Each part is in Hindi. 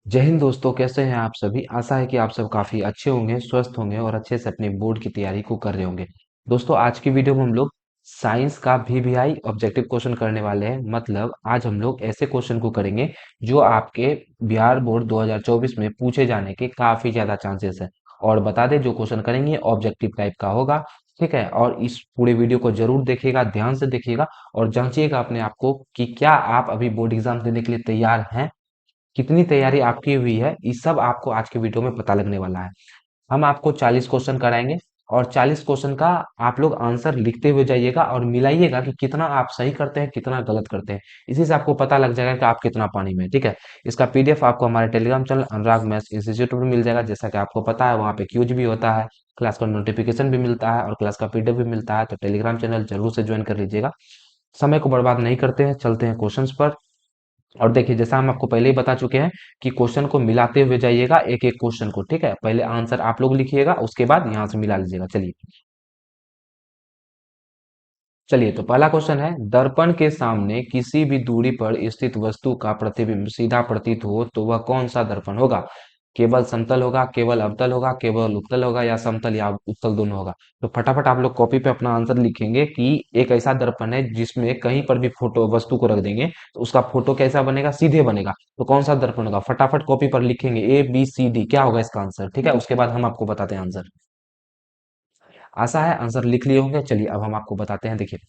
जय हिंद दोस्तों, कैसे हैं आप सभी। आशा है कि आप सब काफ़ी अच्छे होंगे, स्वस्थ होंगे और अच्छे से अपने बोर्ड की तैयारी को कर रहे होंगे। दोस्तों, आज की वीडियो में हम लोग साइंस का वीवीआई ऑब्जेक्टिव क्वेश्चन करने वाले हैं। मतलब आज हम लोग ऐसे क्वेश्चन को करेंगे जो आपके बिहार बोर्ड 2024 में पूछे जाने के काफ़ी ज़्यादा चांसेस है। और बता दें, जो क्वेश्चन करेंगे ऑब्जेक्टिव टाइप का होगा। ठीक है, और इस पूरे वीडियो को जरूर देखिएगा, ध्यान से देखिएगा और जांचिएगा अपने आप को कि क्या आप अभी बोर्ड एग्जाम देने के लिए तैयार हैं, कितनी तैयारी आपकी हुई है। ये सब आपको आज के वीडियो में पता लगने वाला है। हम आपको 40 क्वेश्चन कराएंगे और 40 क्वेश्चन का आप लोग आंसर लिखते हुए जाइएगा और मिलाइएगा कि कितना आप सही करते हैं, कितना गलत करते हैं। इसी से आपको पता लग जाएगा कि आप कितना पानी में हैं। ठीक है, इसका पीडीएफ आपको हमारे टेलीग्राम चैनल अनुराग मैथ्स इंस्टीट्यूट में मिल जाएगा। जैसा कि आपको पता है, वहाँ पे क्यूज भी होता है, क्लास का नोटिफिकेशन भी मिलता है और क्लास का पीडीएफ भी मिलता है। तो टेलीग्राम चैनल जरूर से ज्वाइन कर लीजिएगा। समय को बर्बाद नहीं करते हैं, चलते हैं क्वेश्चंस पर। और देखिए, जैसा हम आपको पहले ही बता चुके हैं कि क्वेश्चन को मिलाते हुए जाइएगा, एक एक क्वेश्चन को। ठीक है, पहले आंसर आप लोग लिखिएगा, उसके बाद यहाँ से मिला लीजिएगा। चलिए चलिए, तो पहला क्वेश्चन है, दर्पण के सामने किसी भी दूरी पर स्थित वस्तु का प्रतिबिंब सीधा प्रतीत हो तो वह कौन सा दर्पण होगा। केवल समतल होगा, केवल अवतल होगा, केवल उत्तल होगा या समतल या उत्तल दोनों होगा। तो फटाफट आप लोग कॉपी पे अपना आंसर लिखेंगे कि एक ऐसा दर्पण है जिसमें कहीं पर भी फोटो वस्तु को रख देंगे तो उसका फोटो कैसा बनेगा, सीधे बनेगा। तो कौन सा दर्पण होगा, फटाफट कॉपी पर लिखेंगे A B C D क्या होगा इसका आंसर। ठीक है, उसके बाद हम आपको बताते हैं आंसर। आशा है आंसर लिख लिए होंगे। चलिए अब हम आपको बताते हैं। देखिए,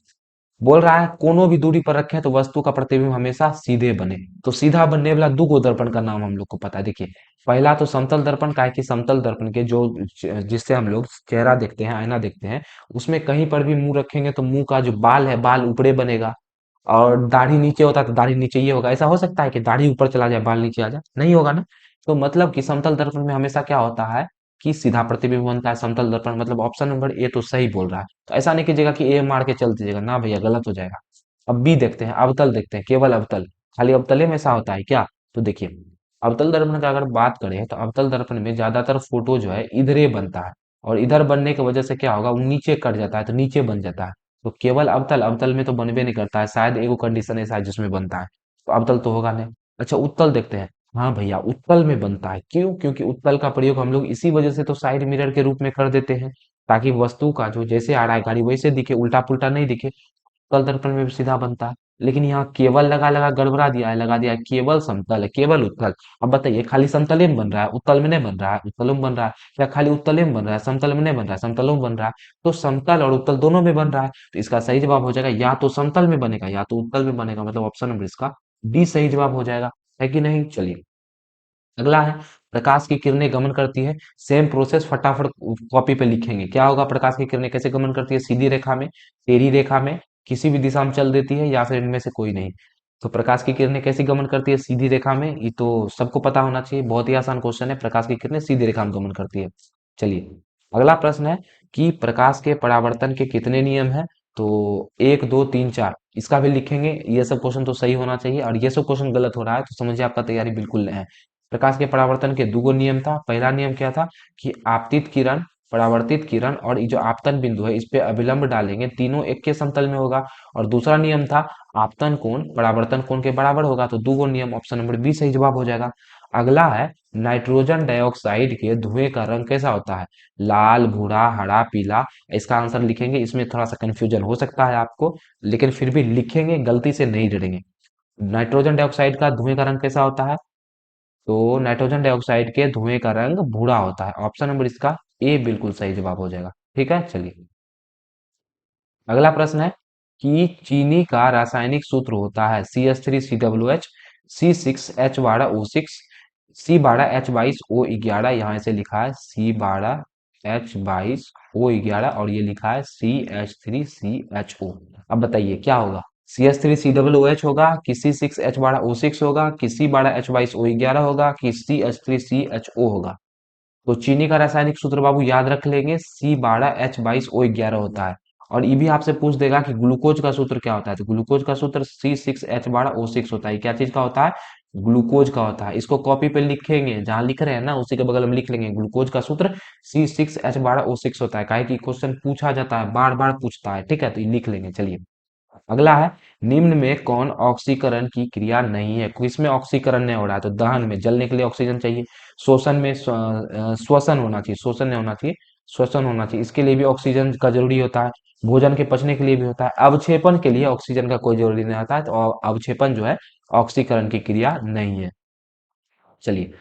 बोल रहा है कोनो भी दूरी पर रखें तो वस्तु का प्रतिबिंब हमेशा सीधे बने। तो सीधा बनने वाला दो दर्पण का नाम हम लोग को पता है। देखिए, पहला तो समतल दर्पण का है कि समतल दर्पण के जो जिससे हम लोग चेहरा देखते हैं, आईना देखते हैं, उसमें कहीं पर भी मुंह रखेंगे तो मुंह का जो बाल है, बाल ऊपरे बनेगा। और दाढ़ी नीचे होता है तो दाढ़ी नीचे ये होगा। ऐसा हो सकता है कि दाढ़ी ऊपर चला जाए, बाल नीचे आ जाए? नहीं होगा ना। तो मतलब कि समतल दर्पण में हमेशा क्या होता है कि सीधा प्रतिबिंब बनता है समतल दर्पण। मतलब ऑप्शन नंबर ए तो सही बोल रहा है। तो ऐसा नहीं कीजिएगा कि ए मार के चल दीजिएगा, ना भैया, गलत हो जाएगा। अब बी देखते हैं, अवतल देखते हैं, केवल अवतल। खाली अवतले में ऐसा होता है क्या? तो देखिए, अवतल दर्पण का अगर बात करें तो अवतल दर्पण में ज्यादातर फोटो जो है इधरे बनता है। और इधर बनने की वजह से क्या होगा, वो नीचे कट जाता है तो नीचे बन जाता है। तो केवल अवतल, अवतल में तो बनबे नहीं करता है। शायद एगो कंडीशन ऐसा है जिसमें बनता है, तो अवतल तो होगा नहीं। अच्छा, उत्तल देखते हैं। हाँ भैया, उत्तल में बनता है। क्यों? क्योंकि उत्तल का प्रयोग हम लोग इसी वजह से तो साइड मिरर के रूप में कर देते हैं, ताकि वस्तु का जो जैसे आ रहा है गाड़ी वैसे दिखे, उल्टा पुल्टा नहीं दिखे। उत्तल दर्पण में भी सीधा बनता है। लेकिन यहाँ केवल लगा लगा गड़बड़ा दिया है, लगा दिया है केवल समतल है, केवल उत्तल। अब बताइए, खाली समतले में बन रहा है, उत्तल में नहीं बन रहा है? उत्तल में बन रहा है। या खाली उत्तले में बन रहा है, समतल में नहीं बन रहा है? समतलों में बन रहा है। तो समतल और उत्तल दोनों में बन रहा है। तो इसका सही जवाब हो जाएगा या तो समतल में बनेगा या तो उत्तल में बनेगा। मतलब ऑप्शन नंबर इसका डी सही जवाब हो जाएगा। है कि नहीं? चलिए, अगला है, प्रकाश की किरणें गमन करती है। सेम प्रोसेस, फटाफट कॉपी पे लिखेंगे। क्या होगा, प्रकाश की किरणें कैसे गमन करती है? सीधी रेखा में, टेढ़ी रेखा में, किसी भी दिशा में चल देती है या फिर इनमें से कोई नहीं। तो प्रकाश की किरणें कैसी गमन करती है? सीधी रेखा में। ये तो सबको पता होना चाहिए, बहुत ही आसान क्वेश्चन है। प्रकाश की किरणें सीधी रेखा में गमन करती है। चलिए, अगला प्रश्न है कि प्रकाश के परावर्तन के कितने नियम हैं। तो एक, दो, तीन, चार, इसका भी लिखेंगे। ये सब क्वेश्चन तो सही होना चाहिए और ये सब क्वेश्चन गलत हो रहा है तो समझिए आपका तैयारी बिल्कुल नहीं है। प्रकाश के परावर्तन के दो नियम था। पहला नियम क्या था कि आपतित किरण, परावर्तित किरण और ये जो आपतन बिंदु है इस पे अभिलंब डालेंगे, तीनों एक के समतल में होगा। और दूसरा नियम था आपतन कोण परावर्तन कोण के बराबर होगा। तो दो नियम, ऑप्शन नंबर बी सही जवाब हो जाएगा। अगला है, नाइट्रोजन डाइऑक्साइड के धुएं का रंग कैसा होता है? लाल, भूरा, हरा, पीला। इसका आंसर लिखेंगे। इसमें थोड़ा सा कंफ्यूजन हो सकता है आपको, लेकिन फिर भी लिखेंगे, गलती से नहीं डरेंगे। नाइट्रोजन डाइऑक्साइड का धुएं का रंग कैसा होता है? तो नाइट्रोजन डाइऑक्साइड के धुएं का रंग भूरा होता है। ऑप्शन नंबर इसका ए बिल्कुल सही जवाब हो जाएगा। ठीक है, चलिए, अगला प्रश्न है कि चीनी का रासायनिक सूत्र होता है CH3COOH, C6H12O6, C12H22O11। यहाँ से लिखा है C12H22O11 और ये लिखा है CH3CHO। अब बताइए क्या होगा, CH3COOH होगा कि C6H12O6 होगा कि C12H22O11 होगा कि CH3CHO होगा। तो चीनी का रासायनिक सूत्र बाबू याद रख लेंगे, C12H22O11 होता है। और ये भी आपसे पूछ देगा कि ग्लूकोज का सूत्र क्या होता है। तो ग्लूकोज का सूत्र C6H12O6 होता है। क्या चीज का होता है? ग्लूकोज का होता है। इसको कॉपी पे लिखेंगे, जहां लिख रहे हैं ना उसी के बगल में लिख लेंगे, ग्लूकोज का सूत्र C6H12O6 होता है। काहे कि क्वेश्चन पूछा जाता है, बार बार पूछता है। ठीक है, तो ये लिख लेंगे। चलिए, अगला है, निम्न में कौन ऑक्सीकरण की क्रिया नहीं है? किसमें ऑक्सीकरण नहीं हो रहा है? तो दहन में, जलने के लिए ऑक्सीजन चाहिए। श्वसन में श्वसन होना चाहिए, शोषण नहीं होना चाहिए, श्वसन होना चाहिए, इसके लिए भी ऑक्सीजन का जरूरी होता है। भोजन के पचने के लिए भी होता है। अवक्षेपण के लिए ऑक्सीजन का कोई जरूरी नहीं होता है, तो अवक्षेपण जो है ऑक्सीकरण की क्रिया नहीं है। चलिए,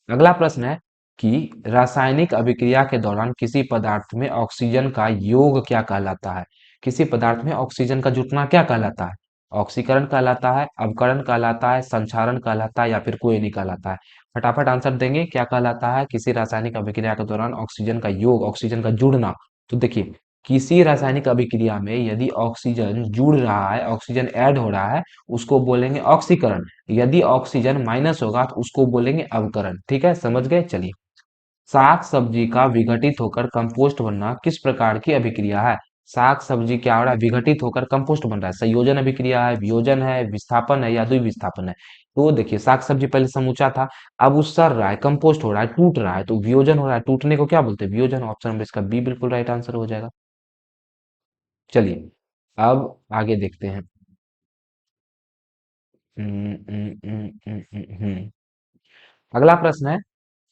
अगला प्रश्न है कि रासायनिक अभिक्रिया के दौरान किसी पदार्थ में ऑक्सीजन का योग क्या कहलाता है? किसी पदार्थ में ऑक्सीजन का जुटना क्या कहलाता है? ऑक्सीकरण कहलाता है, अवकरण कहलाता है, संक्षारण कहलाता है, या फिर कोई नहीं कहलाता है? फटाफट आंसर देंगे, क्या कहलाता है किसी रासायनिक अभिक्रिया के दौरान ऑक्सीजन का योग, ऑक्सीजन का जुड़ना? तो देखिए, किसी रासायनिक अभिक्रिया में यदि ऑक्सीजन जुड़ रहा है, ऑक्सीजन ऐड हो रहा है, उसको बोलेंगे ऑक्सीकरण। यदि ऑक्सीजन माइनस होगा तो उसको बोलेंगे अवकरण। ठीक है, समझ गए? चलिए, साग सब्जी का विघटित होकर कंपोस्ट बनना किस प्रकार की अभिक्रिया है? साग सब्जी क्या हो रहा है? विघटित होकर कंपोस्ट बन रहा है। संयोजन अभिक्रिया है, वियोजन है, विस्थापन है, या द्विविस्थापन है? तो देखिए, साग सब्जी पहले समूचा था, अब वो सड़ रहा है, कंपोस्ट हो रहा है, टूट रहा है, तो वियोजन हो रहा है। टूटने को क्या बोलते हैं? वियोजन। ऑप्शन नंबर इसका बी बिल्कुल राइट आंसर हो जाएगा। चलिए, अब आगे देखते हैं। हम्म, हम्म, हम्म, हम्म, अगला प्रश्न है,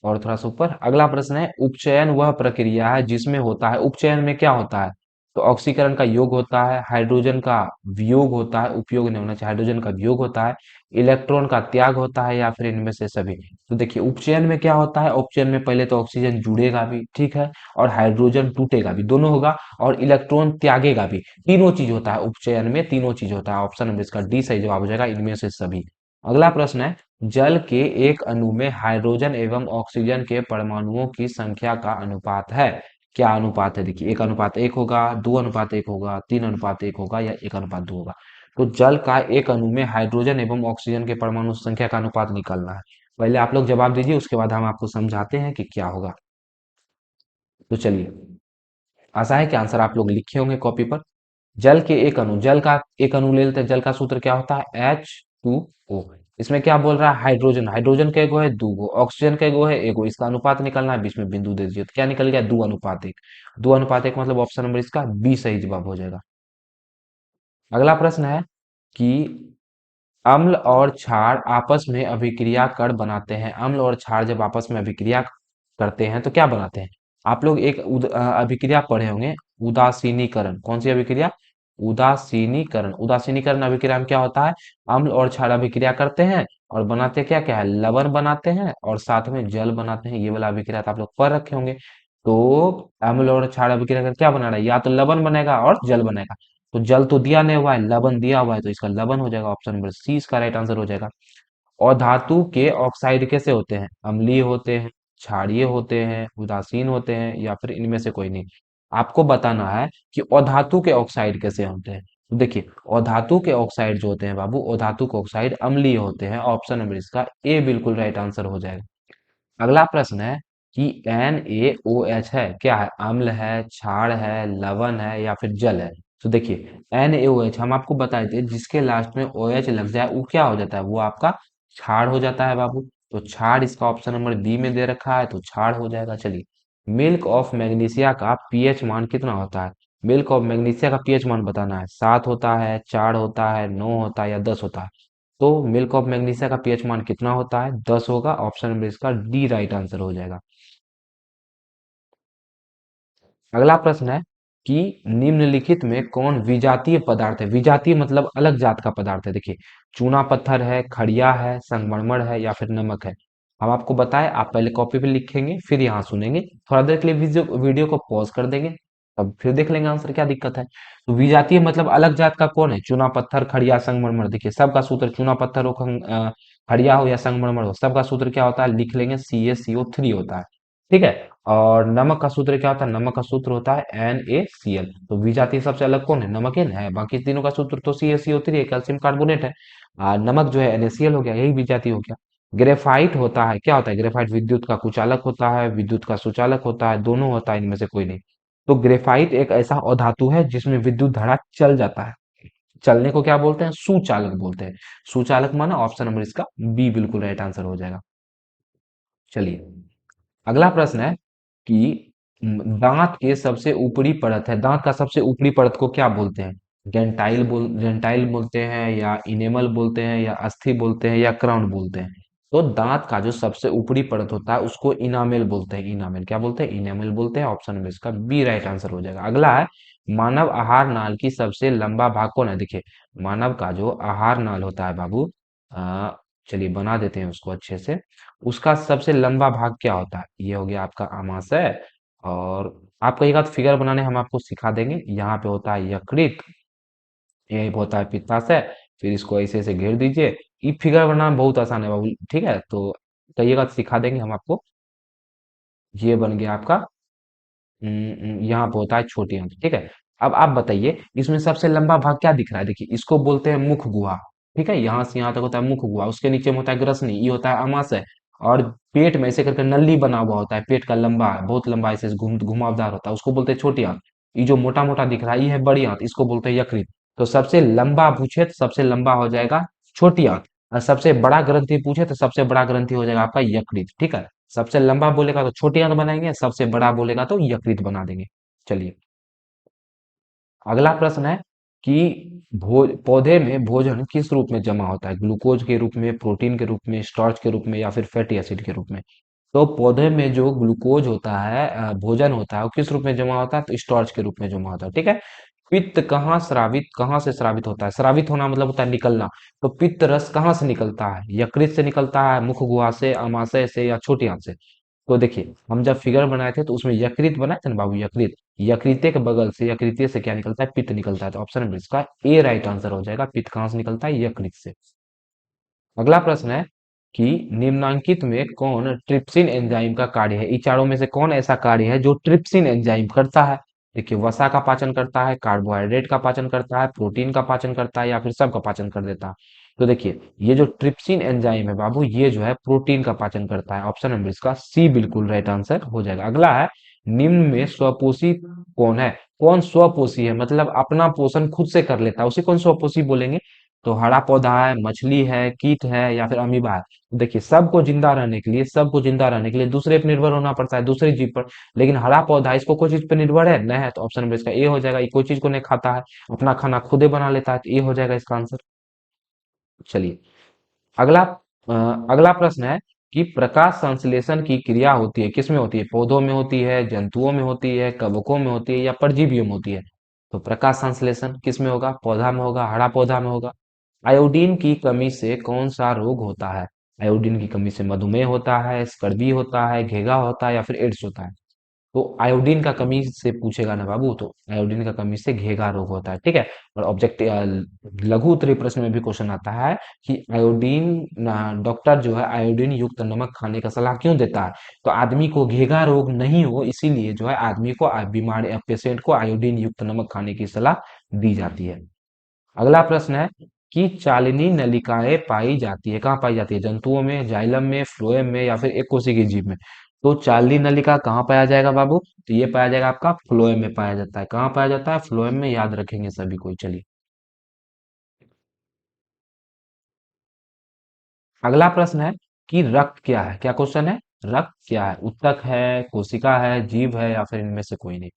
और थोड़ा सा ऊपर अगला प्रश्न है, उपचयन वह प्रक्रिया है जिसमें होता है, उपचयन में क्या होता है? तो ऑक्सीकरण का योग होता है, हाइड्रोजन का वियोग होता है, उपयोग नहीं होना चाहिए, हाइड्रोजन का वियोग होता है, इलेक्ट्रॉन का त्याग होता है, या फिर इनमें से सभी? तो देखिए, उपचयन में क्या होता है? उपचयन में पहले तो ऑक्सीजन जुड़ेगा भी, ठीक है, और हाइड्रोजन टूटेगा भी, दोनों होगा, और इलेक्ट्रॉन त्यागेगा भी। तीनों चीज होता है उपचयन में, तीनों चीज होता है। ऑप्शन नंबर इसका डी सही जवाब हो जाएगा, इनमें से सभी। अगला प्रश्न है, जल के एक अणु में हाइड्रोजन एवं ऑक्सीजन के परमाणुओं की संख्या का अनुपात है? क्या अनुपात है? देखिए, एक अनुपात एक होगा, दो अनुपात एक होगा, तीन अनुपात एक होगा, या एक अनुपात दो होगा? तो जल का एक अणु में हाइड्रोजन एवं ऑक्सीजन के परमाणु संख्या का अनुपात निकालना है। पहले आप लोग जवाब दीजिए, उसके बाद हम आपको समझाते हैं कि क्या होगा। तो चलिए, आशा है कि आंसर आप लोग लिखे होंगे कॉपी पर। जल के एक अणु, जल का एक अणु ले लेते हैं, जल का सूत्र क्या होता है? H2O। इसमें क्या बोल रहा है? हाइड्रोजन, हाइड्रोजन का एगो है, दो गो, ऑक्सीजन का एगो है, एगो, इसका अनुपात निकालना है, बीच में बिंदु दे दीजिए, तो क्या निकल गया? 2:1। 2:1 मतलब ऑप्शन नंबर इसका बी सही जवाब हो जाएगा। अगला प्रश्न है कि अम्ल और क्षार आपस में अभिक्रिया कर बनाते हैं। अम्ल और क्षार जब आपस में अभिक्रिया करते हैं तो क्या बनाते हैं? आप लोग एक अभिक्रिया पढ़े होंगे, उदासीनीकरण। कौन सी अभिक्रिया? उदासीनीकरण। उदासीनीकरण अभिक्रिया में क्या होता है? अम्ल और क्षार अभिक्रिया करते हैं और बनाते क्या क्या है? लवण बनाते हैं और साथ में जल बनाते हैं। ये वाला अभिक्रिया तो आप लोग पढ़ रखे होंगे। तो अम्ल और क्षार अभिक्रिया कर क्या बना रहा है? या तो लवण बनेगा और जल बनेगा। तो जल तो दिया नहीं हुआ है, लवण दिया हुआ है, तो इसका लवण हो जाएगा। ऑप्शन नंबर सी इसका राइट आंसर हो जाएगा। और धातु के ऑक्साइड कैसे होते हैं? अम्लीय होते हैं, क्षारीय होते हैं, उदासीन होते हैं, या फिर इनमें से कोई नहीं? आपको बताना है कि अधातु के ऑक्साइड कैसे होते हैं। तो देखिए, अधातु के ऑक्साइड जो होते हैं बाबू, अधातु के ऑक्साइड अम्लीय होते हैं। ऑप्शन नंबर इसका ए बिल्कुल राइट आंसर हो जाएगा। अगला प्रश्न है कि NaOH है, क्या है? अम्ल है, क्षार है, लवण है, या फिर जल है? तो देखिए, NaOH हम आपको बताए थे, जिसके लास्ट में OH लग जाए वो क्या हो जाता है? वो आपका क्षार हो जाता है बाबू। तो क्षार इसका ऑप्शन नंबर बी में दे रखा है, तो क्षार हो जाएगा। चलिए, मिल्क ऑफ मैग्नीशिया का पीएच मान कितना होता है? मिल्क ऑफ मैग्नीशिया का पीएच मान बताना है। 7 होता है, 4 होता है, 9 होता है, या 10 होता है? तो मिल्क ऑफ मैग्नीशिया का पीएच मान कितना होता है? 10 होगा। ऑप्शन नंबर इसका डी राइट आंसर हो जाएगा। अगला प्रश्न है कि निम्नलिखित में कौन विजातीय पदार्थ है? विजातीय मतलब अलग जात का पदार्थ है। देखिए, चूना पत्थर है, खड़िया है, संगमरमर है, या फिर नमक है? हम आपको बताएं, आप पहले कॉपी पे लिखेंगे, फिर यहाँ सुनेंगे, थोड़ा देर के लिए वीडियो वीडियो को पॉज कर देंगे, तब फिर देख लेंगे आंसर, क्या दिक्कत है? तो विजातीय मतलब अलग जात का कौन है? चूना पत्थर, खड़िया, संगमरमर। देखिए, सबका सूत्र, चूना पत्थर हो, खड़िया हो, या संगमरमर हो, सबका सूत्र क्या होता है? लिख लेंगे, CaCO3 होता है। ठीक है। और नमक का सूत्र क्या होता है? नमक का सूत्र होता है NaCl। तो विजातीय सबसे अलग कौन है? नमक है, बाकी तीनों का सूत्र तो CaCO3 है, कैल्शियम कार्बोनेट है। नमक जो है NaCl हो गया, यही विजातीय हो गया। ग्रेफाइट होता है, क्या होता है? ग्रेफाइट विद्युत का कुचालक होता है, विद्युत का सुचालक होता है, दोनों होता है, इनमें से कोई नहीं। तो ग्रेफाइट एक ऐसा अधातु है जिसमें विद्युत धारा चल जाता है। चलने को क्या बोलते हैं? सुचालक बोलते हैं। सुचालक माना ऑप्शन नंबर इसका बी बिल्कुल राइट आंसर हो जाएगा। चलिए, अगला प्रश्न है कि दांत के सबसे ऊपरी परत है, दांत का सबसे ऊपरी परत को क्या बोलते हैं? जेंटाइल बोलते हैं, या इनेमल बोलते हैं, या अस्थि बोलते हैं, या क्राउन बोलते हैं। तो दांत का जो सबसे ऊपरी परत होता है उसको इनामेल बोलते हैं। इनामेल क्या बोलते हैं? इनामेल बोलते हैं। ऑप्शन में इसका बी राइट आंसर हो जाएगा। अगला है, मानव आहार नाल की सबसे लंबा भाग कौन है? देखिए, मानव का जो आहार नाल होता है बाबू, आ, चलिए बना देते हैं उसको अच्छे से। उसका सबसे लंबा भाग क्या होता है? ये हो गया आपका आमाशय। और आप कहीं का फिगर बनाने हम आपको सिखा देंगे। यहाँ पे होता है यकृत, यही होता है पित्ताशय। फिर इसको ऐसे ऐसे घेर दीजिए। ये फिगर बनाना बहुत आसान है बाबू, ठीक है? तो कहिएगा तो सिखा देंगे हम आपको। ये बन गया आपका, यहाँ पे होता है छोटी आंत, ठीक है। अब आप बताइए, इसमें सबसे लंबा भाग क्या दिख रहा है? देखिए, इसको बोलते हैं मुख गुहा, ठीक है। यहाँ से यहाँ तक होता है मुख गुहा, उसके नीचे में होता है ग्रसनी, ये होता है अमाशय। और पेट में ऐसे करके नली बना हुआ होता है, पेट का लंबा, बहुत लंबा, ऐसे घुमावदार होता है, उसको बोलते हैं छोटी आंत। ये जो मोटा मोटा दिख रहा है ये है बड़ी आंत, इसको बोलते हैं यकृत। तो सबसे लंबा पूछे तो सबसे लंबा हो जाएगा छोटी आंत। और सबसे बड़ा ग्रंथि पूछे तो सबसे बड़ा ग्रंथि हो जाएगा आपका यकृत, ठीक है। सबसे लंबा बोलेगा तो छोटी आंत बनाएंगे, सबसे बड़ा बोलेगा तो यकृत बना देंगे। चलिए, अगला प्रश्न है कि पौधे में भोजन किस रूप में जमा होता है? ग्लूकोज के रूप में, प्रोटीन के रूप में, स्टार्च के रूप में, या फिर फैटी एसिड के रूप में? तो पौधे में जो ग्लूकोज होता है, भोजन होता है, वो किस रूप में जमा होता है? तो स्टार्च के रूप में जमा होता है, ठीक है। पित्त कहाँ से स्रावित होता है? स्रावित होना मतलब होता है निकलना। तो पित्त रस कहाँ से निकलता है? यकृत से निकलता है, मुख गुहा से, अमाशय से, या छोटी आंत से? तो देखिए, हम जब फिगर बनाए थे तो उसमें यकृत बनाए थे ना बाबू, यकृत। यकृते के बगल से, यकृतीय से क्या निकलता है? पित्त निकलता है। तो ऑप्शन नंबर इसका ए राइट आंसर हो जाएगा। पित्त कहाँ से निकलता है? यकृत से। अगला प्रश्न है कि निम्नांकित में कौन ट्रिप्सिन एंजाइम का कार्य है? इन चारों में से कौन ऐसा कार्य है जो ट्रिप्सिन एंजाइम करता है? देखिए, वसा का पाचन करता है, कार्बोहाइड्रेट का पाचन करता है, प्रोटीन का पाचन करता है, या फिर सब का पाचन कर देता है? तो देखिए, ये जो ट्रिप्सिन एंजाइम है बाबू, ये जो है प्रोटीन का पाचन करता है। ऑप्शन नंबर इसका सी बिल्कुल राइट आंसर हो जाएगा। अगला है, निम्न में स्वपोषी कौन है? कौन स्वपोषी है, मतलब अपना पोषण खुद से कर लेता है, उसे कौन स्वपोषी बोलेंगे? तो हरा पौधा है, मछली है, कीट है, या फिर अमीबा है? तो देखिए, सबको जिंदा रहने के लिए दूसरे पर निर्भर होना पड़ता है, दूसरे जीव पर। लेकिन हरा पौधा, इसको कोई चीज पर निर्भर है नहीं है, तो ऑप्शन नंबर इसका ए हो जाएगा। ये कोई चीज को नहीं खाता है, अपना खाना खुदे बना लेता है, तो ये हो जाएगा इसका आंसर। चलिए, अगला अगला प्रश्न है कि प्रकाश संश्लेषण की क्रिया होती है किसमें होती है? पौधों में होती है, जंतुओं में होती है, कवकों में होती है, या परजीवियों में होती है? तो प्रकाश संश्लेषण किस में होगा? पौधा में होगा, हरा पौधा में होगा। आयोडीन की कमी से कौन सा रोग होता है? आयोडीन की कमी से मधुमेह होता है, स्कर्वी होता है, घेगा होता है, या फिर एड्स होता है? तो आयोडीन का कमी से पूछेगा ना बाबू, तो आयोडीन का कमी से घेगा रोग होता है, ठीक है। और लघु उत्तरीय प्रश्न में भी क्वेश्चन आता है कि डॉक्टर जो है आयोडीन युक्त नमक खाने का सलाह क्यों देता है? तो आदमी को घेगा रोग नहीं हो इसीलिए जो है आदमी को, बीमार पेशेंट को आयोडीन युक्त नमक खाने की सलाह दी जाती है। अगला प्रश्न है कि चालिनी नलिकाएं पाई जाती है, कहाँ पाई जाती है? जंतुओं में, जाइलम में, फ्लोएम में, या फिर एक कोशिकीय जीव में? तो चालिनी नलिका कहाँ पाया जाएगा बाबू? तो ये पाया जाएगा आपका फ्लोएम में पाया जाता है। कहाँ पाया जाता है? फ्लोएम में, याद रखेंगे सभी कोई। चलिए, अगला प्रश्न है कि रक्त क्या है? क्या क्वेश्चन है? रक्त क्या है? उत्तक है, कोशिका है, जीव है, या फिर इनमें से कोई नहीं?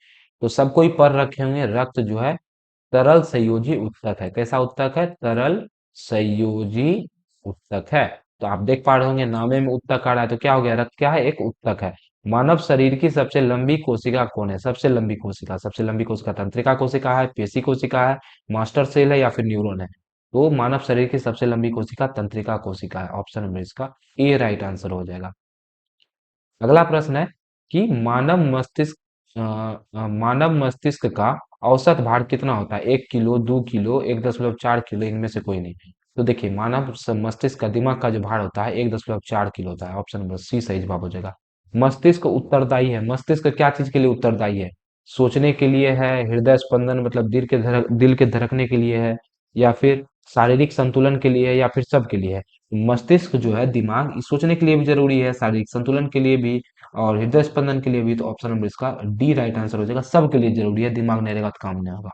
तो सबको ही पढ़ रखे होंगे, रक्त जो है तरल संयोजी उत्तक है। कैसा उत्तक है? तरल संयोजी उत्तक है। तो आप देख पा रहे होंगे नामे में उत्तक आ रहा है, तो क्या हो गया? रक्त क्या है? एक उत्तक है। मानव शरीर की सबसे लंबी कोशिका कौन है? सबसे लंबी कोशिका तंत्रिका कोशिका है, पेशी कोशिका है, मास्टर सेल है, या फिर न्यूरॉन है? तो मानव शरीर की सबसे लंबी कोशिका तंत्रिका कोशिका है। ऑप्शन नंबर इसका ए राइट आंसर हो जाएगा। अगला प्रश्न है कि मानव मस्तिष्क का औसत भार कितना होता है? 1 किलो, 2 किलो, 1.4 किलो, इनमें से कोई नहीं? तो देखिए, मस्तिष्क का, दिमाग का जो भार होता है 1.4 किलो होता है। ऑप्शन नंबर सी सही जवाब हो जाएगा। मस्तिष्क उत्तरदायी है, मस्तिष्क क्या चीज के लिए उत्तरदायी है? सोचने के लिए है, हृदय स्पंदन मतलब दिल के धड़कने के लिए है, या फिर शारीरिक संतुलन के लिए है, या फिर सब के लिए है? मस्तिष्क जो है, दिमाग, ये सोचने के लिए भी जरूरी है, शारीरिक संतुलन के लिए भी, और हृदय स्पंदन के लिए भी। तो ऑप्शन नंबर इसका डी राइट आंसर हो जाएगा। सबके लिए जरूरी है, दिमाग नहीं रहेगा तो काम नहीं होगा।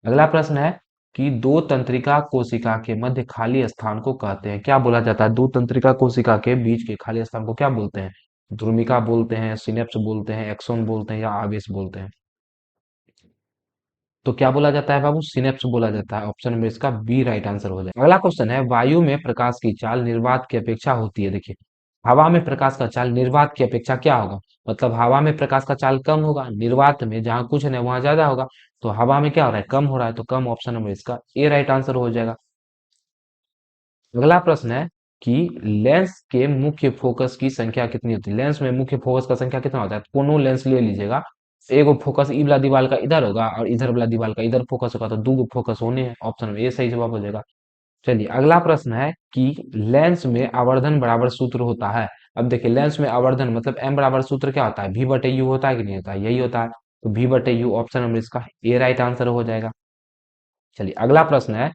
अगला प्रश्न है कि दो तंत्रिका कोशिका के मध्य खाली स्थान को कहते हैं, क्या बोला जाता है? दो तंत्रिका कोशिका के बीच के खाली स्थान को क्या बोलते हैं? ध्रुमिका बोलते हैं, सिनेप्स बोलते हैं, एक्सोन बोलते हैं, या आवेश बोलते हैं? तो क्या बोला जाता है बाबू, सिनेप्स बोला जाता है। ऑप्शन नंबर इसका बी राइट आंसर हो जाएगा। अगला क्वेश्चन है, वायु में प्रकाश की चाल निर्वात की अपेक्षा होती है। देखिए, हवा में प्रकाश का चाल निर्वात की अपेक्षा क्या होगा, मतलब हवा में प्रकाश का चाल कम होगा, निर्वात में जहां कुछ नहीं वहां ज्यादा होगा। तो हवा में क्या हो रहा है, कम हो रहा है, तो कम। ऑप्शन नंबर इसका ए राइट आंसर हो जाएगा। अगला प्रश्न है कि लेंस के मुख्य फोकस की संख्या कितनी होती है। लेंस में मुख्य फोकस का संख्या कितना होता है, कोनो लेंस ले लीजिएगा, एगो फोकस ई वाला दीवार का इधर होगा और इधर वाला दीवार का इधर फोकस होगा, तो दो गो फोकस होने हैं। ऑप्शन में ये सही जवाब हो जाएगा। चलिए अगला प्रश्न है कि लेंस में आवर्धन बराबर सूत्र होता है। अब देखिए, लेंस में आवर्धन मतलब एम बराबर सूत्र क्या होता है, भी बटे यू होता है कि नहीं होता है, यही होता है। तो भी बटे यू, ऑप्शन नंबर इसका ए राइट आंसर हो जाएगा। चलिए अगला प्रश्न है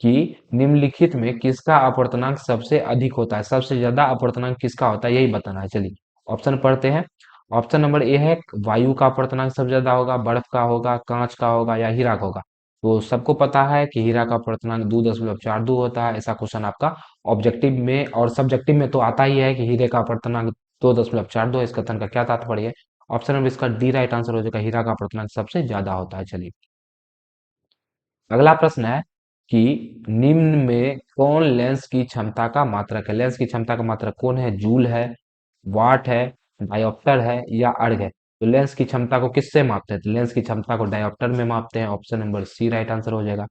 कि निम्नलिखित में किसका अपवर्तनांक सबसे अधिक होता है, सबसे ज्यादा अपवर्तनांक किसका होता है, यही बताना है। चलिए ऑप्शन पढ़ते हैं। ऑप्शन नंबर ए है, वायु का अपवर्तनांक सबसे ज्यादा होगा, बर्फ का होगा, कांच का होगा या हीरा का होगा। तो सबको पता है कि हीरा का अपवर्तनांक 2.42 होता है। ऐसा क्वेश्चन आपका ऑब्जेक्टिव में और सब्जेक्टिव में तो आता ही है कि हीरे का अपवर्तनांक 2.42 है। इसका कथन का क्या तात्पर्य है। ऑप्शन नंबर इसका डी राइट आंसर हो जाएगा, हीरा का अपवर्तनांक सबसे ज्यादा होता है। चलिए अगला प्रश्न है कि निम्न में कौन लेंस की क्षमता का मात्रक है। लेंस की क्षमता का मात्रक कौन है, जूल है, वाट है, डायोप्टर है या अर्ग है। तो लेंस की क्षमता को किससे मापते हैं, तो लेंस की क्षमता को डायोप्टर में मापते हैं। Option number C right answer हो जाएगा।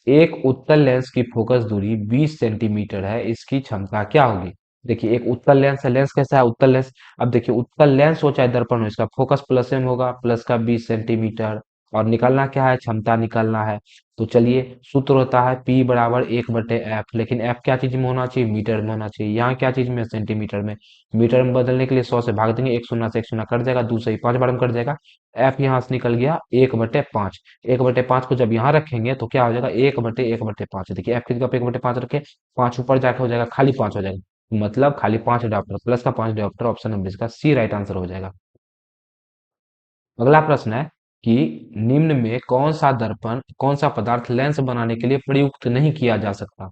एक उत्तल लेंस की फोकस दूरी 20 सेंटीमीटर है, इसकी क्षमता क्या होगी। देखिए, एक उत्तल लेंस है, लेंस कैसा है, उत्तल लेंस। अब देखिए, उत्तल लेंस हो चाहे दर्पण हो, इसका फोकस प्लस में होगा, प्लस का 20 सेंटीमीटर। और निकालना क्या है, क्षमता निकालना है। तो चलिए, सूत्र होता है P बराबर 1/f, लेकिन f क्या चीज में होना चाहिए, मीटर में होना चाहिए। यहाँ क्या चीज में, सेंटीमीटर में। मीटर में बदलने के लिए 100 से भाग देंगे, एक शून्य से एक शून्य कट जाएगा, दो से ही 5 बार में कट जाएगा। f यहाँ से निकल गया 1/5। 1/5 को जब यहाँ रखेंगे तो क्या हो जाएगा, 1/1/5। देखिए f की जगह पे 1/5 रखे, 5 ऊपर जाके हो जाएगा, खाली 5 हो जाएगा, मतलब खाली 5 डायॉप्टर, प्लस का 5 डायॉप्टर। ऑप्शन नंबर इसका सी राइट आंसर हो जाएगा। अगला प्रश्न है कि निम्न में कौन सा दर्पण, कौन सा पदार्थ लेंस बनाने के लिए प्रयुक्त नहीं किया जा सकता।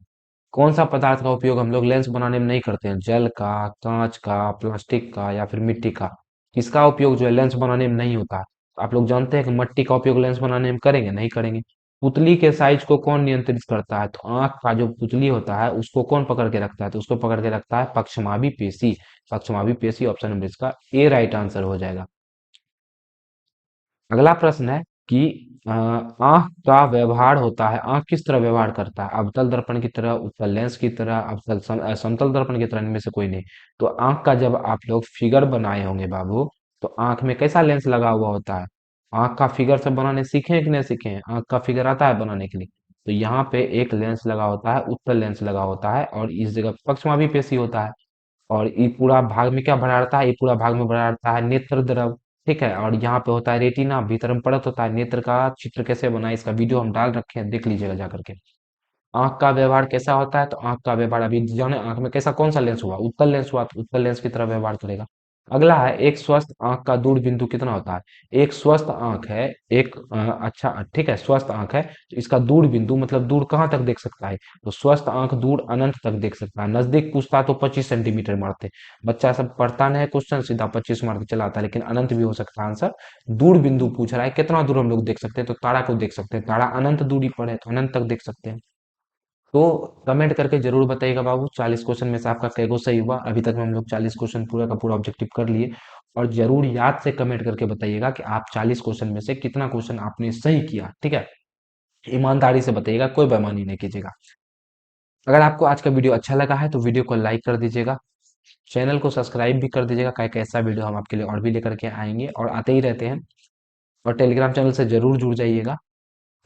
कौन सा पदार्थ का उपयोग हम लोग लेंस बनाने में नहीं करते हैं, जल का, कांच का, प्लास्टिक का या फिर मिट्टी का। किसका उपयोग जो है लेंस बनाने में नहीं होता है। आप लोग जानते हैं कि मिट्टी का उपयोग लेंस बनाने में करेंगे, नहीं करेंगे। पुतली के साइज को कौन नियंत्रित करता है, तो आंख का जो पुतली होता है उसको कौन पकड़ के रखता है, तो उसको पकड़ के रखता है पक्षमाभी पेशी। पक्षमाभी पेशी, ऑप्शन नंबर इसका ए राइट आंसर हो जाएगा। अगला प्रश्न है कि आंख का व्यवहार होता है, आंख किस तरह व्यवहार करता है, अवतल दर्पण की तरह, उत्तल लेंस की तरह, समतल दर्पण की तरह, इनमें से कोई नहीं। तो आंख का जब आप लोग फिगर बनाए होंगे बाबू, तो आंख में कैसा लेंस लगा हुआ होता है। आंख का फिगर सब बनाने सीखे हैं कि नहीं सीखे हैं, आंख का फिगर आता है बनाने के लिए। तो यहाँ पे एक लेंस लगा होता है, उत्तल लेंस लगा होता है, और इस जगह पक्षमा भी पेशी होता है। और ये पूरा भाग में क्या भरा रहता है, ये पूरा भाग में भरा रहता है नेत्र द्रव। ठीक है, और यहाँ पे होता है रेटिना, भीतर में परत होता है। नेत्र का चित्र कैसे बना है, इसका वीडियो हम डाल रखे हैं, देख लीजिएगा जा करके। आंख का व्यवहार कैसा होता है, तो आंख का व्यवहार अभी जाने, आंख में कैसा कौन सा लेंस हुआ, उत्तल लेंस हुआ, तो उत्तल लेंस की तरह व्यवहार करेगा। अगला है, एक स्वस्थ आंख का दूर बिंदु कितना होता है। एक स्वस्थ आंख है, एक अच्छा ठीक है, स्वस्थ आंख है, तो इसका दूर बिंदु मतलब दूर कहाँ तक देख सकता है, तो स्वस्थ आंख दूर अनंत तक देख सकता है। नजदीक पूछता तो 25 सेंटीमीटर मारते, बच्चा सब पढ़ता नहीं है, क्वेश्चन सीधा 25 मार के चलाता है, लेकिन अनंत भी हो सकता है आंसर। दूर बिंदु पूछ रहा है, कितना दूर हम लोग देख सकते हैं, तो तारा को देख सकते हैं, तारा अनंत दूरी पर है, तो अनंत तक देख सकते हैं। तो कमेंट करके जरूर बताइएगा बाबू, 40 क्वेश्चन में से आपका कैगो सही हुआ। अभी तक में हम लोग 40 क्वेश्चन पूरा का पूरा ऑब्जेक्टिव कर लिए। और जरूर याद से कमेंट करके बताइएगा कि आप 40 क्वेश्चन में से कितना क्वेश्चन आपने सही किया, ठीक है। ईमानदारी से बताइएगा, कोई बेईमानी नहीं कीजिएगा। अगर आपको आज का वीडियो अच्छा लगा है तो वीडियो को लाइक कर दीजिएगा, चैनल को सब्सक्राइब भी कर दीजिएगा, क्या कैसा वीडियो हम आपके लिए और भी लेकर के आएंगे, और आते ही रहते हैं। और टेलीग्राम चैनल से जरूर जुड़ जाइएगा।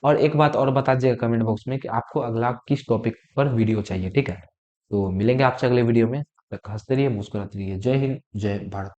और एक बात और बता दीजिएगा कमेंट बॉक्स में कि आपको अगला किस टॉपिक पर वीडियो चाहिए, ठीक है। तो मिलेंगे आपसे अगले वीडियो में, तब तक हंसते रहिए, मुस्कुराते रहिए। जय हिंद, जय भारत।